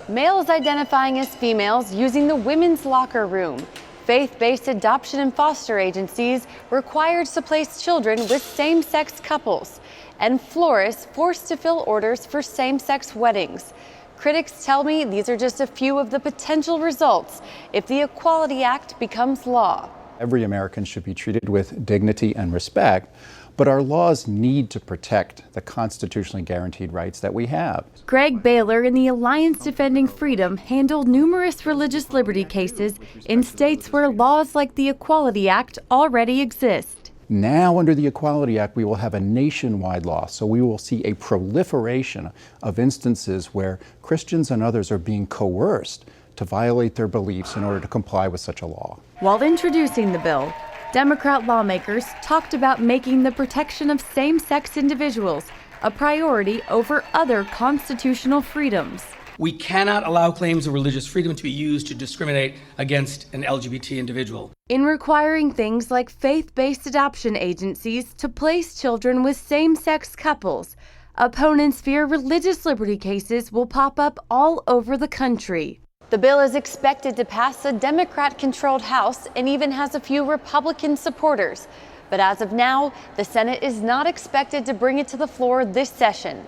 Males identifying as females using the women's locker room. Faith-based adoption and foster agencies required to place children with same-sex couples. And florists forced to fill orders for same-sex weddings. Critics tell me these are just a few of the potential results if the Equality Act becomes law. Every American should be treated with dignity and respect, but our laws need to protect the constitutionally guaranteed rights that we have. Greg Baylor in the Alliance Defending Freedom handled numerous religious liberty cases in states where laws like the Equality Act already exist. Now, under the Equality Act, we will have a nationwide law, so we will see a proliferation of instances where Christians and others are being coerced to violate their beliefs in order to comply with such a law. While introducing the bill, Democrat lawmakers talked about making the protection of same-sex individuals a priority over other constitutional freedoms. We cannot allow claims of religious freedom to be used to discriminate against an LGBT individual. In requiring things like faith-based adoption agencies to place children with same-sex couples, opponents fear religious liberty cases will pop up all over the country. The bill is expected to pass a Democrat-controlled House and even has a few Republican supporters. But as of now, the Senate is not expected to bring it to the floor this session.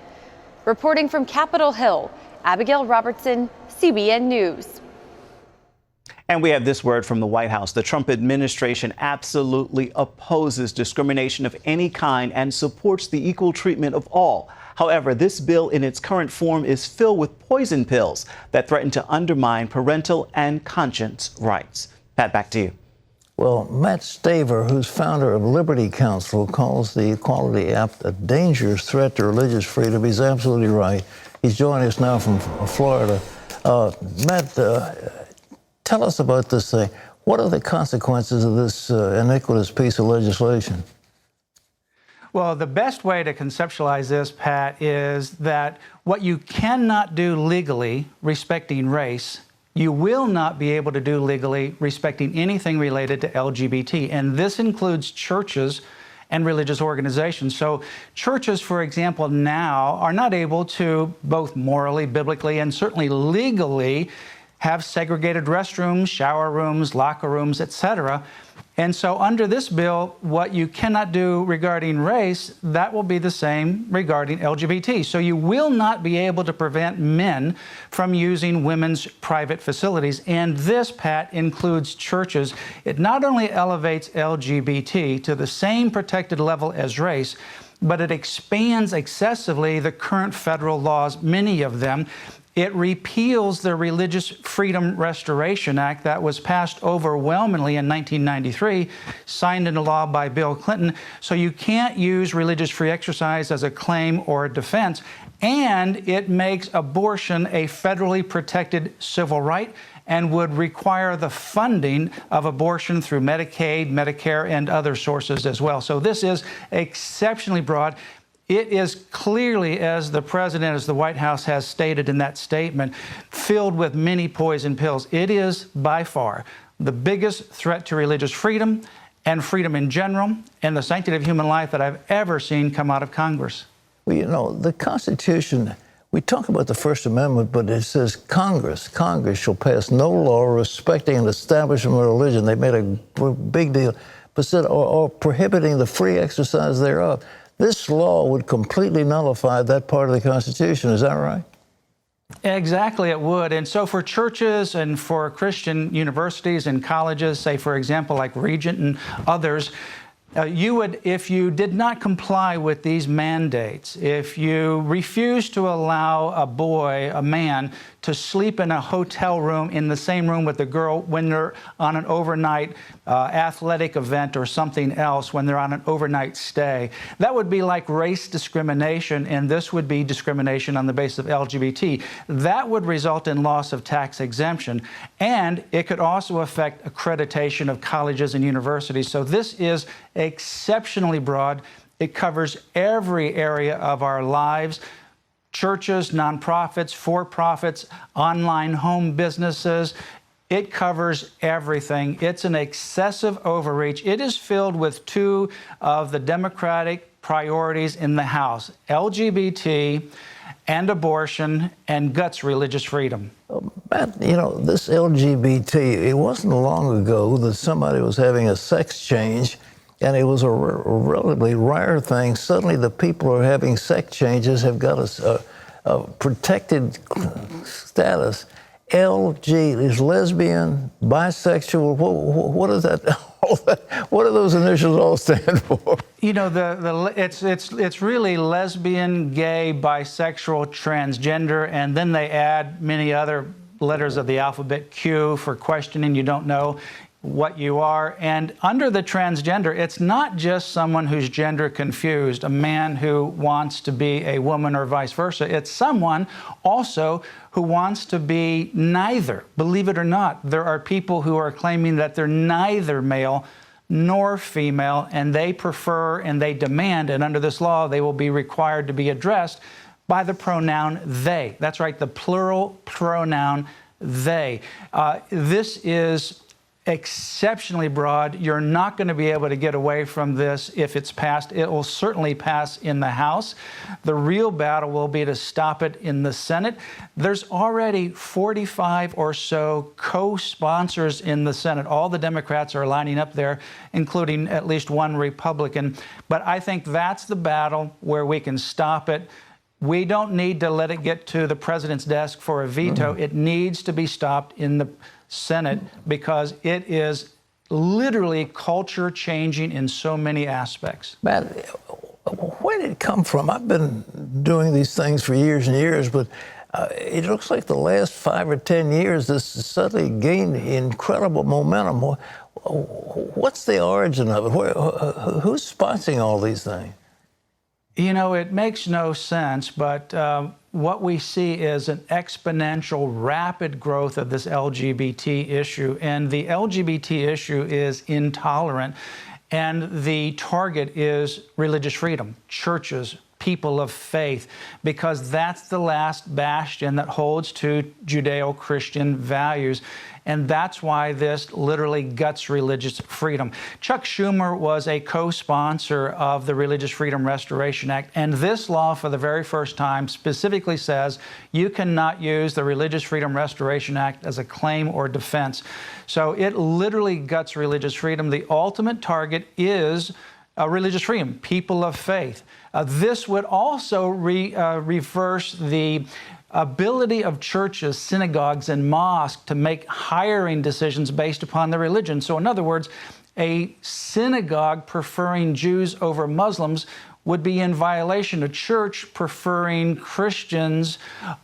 Reporting from Capitol Hill, Abigail Robertson, CBN News. And we have this word from the White House. The Trump administration absolutely opposes discrimination of any kind and supports the equal treatment of all. However, this bill in its current form is filled with poison pills that threaten to undermine parental and conscience rights. Pat, back to you. Well, Matt Staver, who's founder of Liberty Counsel, calls the Equality Act a dangerous threat to religious freedom. He's absolutely right. He's joining us now from Florida. Matt, tell us about this thing. What are the consequences of this iniquitous piece of legislation? Well, the best way to conceptualize this, Pat, is that what you cannot do legally respecting race, you will not be able to do legally respecting anything related to LGBT. And this includes churches and religious organizations. So churches, for example, now are not able to both morally, biblically, and certainly legally have segregated restrooms, shower rooms, locker rooms, etc. And so under this bill, what you cannot do regarding race, that will be the same regarding LGBT. So you will not be able to prevent men from using women's private facilities. And this, Pat, includes churches. It not only elevates LGBT to the same protected level as race, but it expands excessively the current federal laws, many of them. It repeals the Religious Freedom Restoration Act that was passed overwhelmingly in 1993, signed into law by Bill Clinton. So you can't use religious free exercise as a claim or a defense. And it makes abortion a federally protected civil right and would require the funding of abortion through Medicaid, Medicare, and other sources as well. So this is exceptionally broad. It is clearly, as the president, as the White House has stated in that statement, filled with many poison pills. It is by far the biggest threat to religious freedom and freedom in general and the sanctity of human life that I've ever seen come out of Congress. Well, you know, the Constitution, we talk about the First Amendment, but it says Congress shall pass no law respecting an establishment of religion. They made a big deal, but said, or prohibiting the free exercise thereof. This law would completely nullify that part of the Constitution. Is that right? Exactly, it would. And so for churches and for Christian universities and colleges, say, for example, like Regent and others, you would, if you did not comply with these mandates, if you refuse to allow a boy, a man, to sleep in a hotel room in the same room with the girl when they're on an overnight athletic event or something else, when they're on an overnight stay, that would be like race discrimination, and this would be discrimination on the basis of LGBT. That would result in loss of tax exemption, and it could also affect accreditation of colleges and universities. So this is exceptionally broad. It covers every area of our lives. Churches, nonprofits, for-profits, online home businesses. It covers everything. It's an excessive overreach. It is filled with two of the Democratic priorities in the House: LGBT and abortion, and guts religious freedom. Matt, you know, this LGBT, it wasn't long ago that somebody was having a sex change, and it was a relatively rare thing. Suddenly, the people who are having sex changes have got a protected status. LG is lesbian, bisexual. What is that? What do those initials all stand for? You know, it's really lesbian, gay, bisexual, transgender, and then they add many other letters of the alphabet, Q for questioning, you don't know what you are. And under the transgender, it's not just someone who's gender confused, a man who wants to be a woman or vice versa. It's someone also who wants to be neither. Believe it or not, there are people who are claiming that they're neither male nor female, and they prefer and they demand, and under this law, they will be required to be addressed by the pronoun they. That's right, the plural pronoun they. This is exceptionally broad. You're not going to be able to get away from this if it's passed. It will certainly pass in the House. The real battle will be to stop it in the Senate. There's already 45 or so co-sponsors in the Senate. All the Democrats are lining up there, including at least one Republican. But I think that's the battle where we can stop it. We don't need to let it get to the president's desk for a veto. It needs to be stopped in the Senate because it is literally culture changing in so many aspects. Matt, where did it come from? I've been doing these things for years and years, but it looks like the last 5 or 10 years, this has suddenly gained incredible momentum. What's the origin of it? Who's sponsoring all these things? You know, it makes no sense, but what we see is an exponential, rapid growth of this LGBT issue. And the LGBT issue is intolerant. And the target is religious freedom, churches, people of faith, because that's the last bastion that holds to Judeo-Christian values. And that's why this literally guts religious freedom. Chuck Schumer was a co-sponsor of the Religious Freedom Restoration Act. And this law, for the very first time, specifically says you cannot use the Religious Freedom Restoration Act as a claim or defense. So it literally guts religious freedom. The ultimate target is religious freedom, people of faith. This would also reverse the ability of churches, synagogues, and mosques to make hiring decisions based upon their religion. So in other words, a synagogue preferring Jews over Muslims would be in violation. A church preferring Christians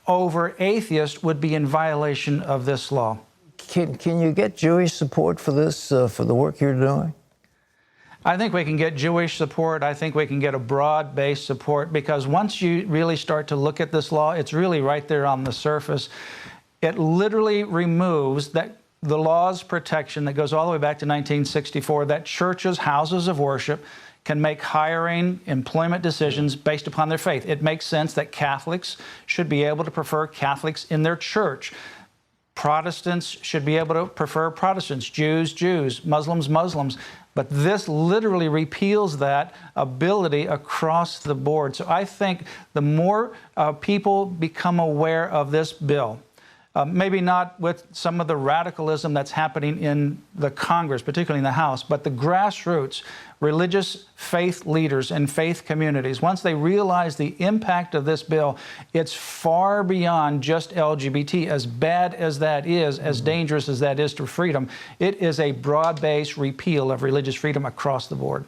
over atheists would be in violation of this law. Can you get Jewish support for this, for the work you're doing? I think we can get Jewish support. I think we can get a broad-based support, because once you really start to look at this law, it's really right there on the surface. It literally removes the law's protection that goes all the way back to 1964, that churches, houses of worship, can make hiring, employment decisions based upon their faith. It makes sense that Catholics should be able to prefer Catholics in their church. Protestants should be able to prefer Protestants, Jews, Jews, Muslims, Muslims. But this literally repeals that ability across the board. So I think the more people become aware of this bill, maybe not with some of the radicalism that's happening in the Congress, particularly in the House, but the grassroots, religious faith leaders and faith communities, once they realize the impact of this bill, it's far beyond just LGBT. As bad as that is, as dangerous as that is to freedom, it is a broad-based repeal of religious freedom across the board.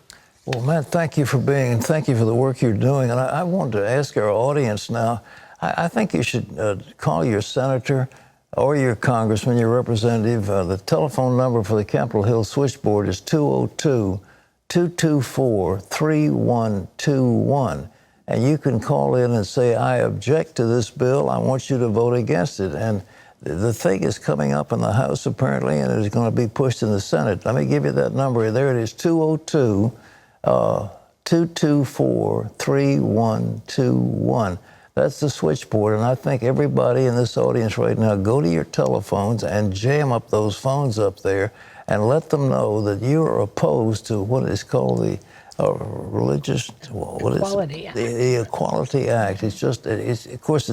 Well, Matt, thank you for being, and thank you for the work you're doing. And I wanted to ask our audience now, I think you should call your senator or your congressman, your representative. The telephone number for the Capitol Hill switchboard is 202-224-3121. And you can call in and say, I object to this bill. I want you to vote against it. And the thing is coming up in the House, apparently, and it is going to be pushed in the Senate. Let me give you that number. There it is, 202-224-3121. That's the switchboard, and I think everybody in this audience right now, go to your telephones and jam up those phones up there and let them know that you are opposed to what is called the religious, Equality Act. The Equality Act. It's just, of course,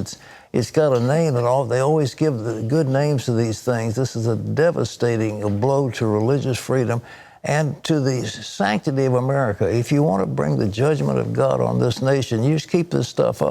It's got a name and all. They always give the good names to these things. This is a devastating blow to religious freedom and to the sanctity of America. If you want to bring the judgment of God on this nation, you just keep this stuff up.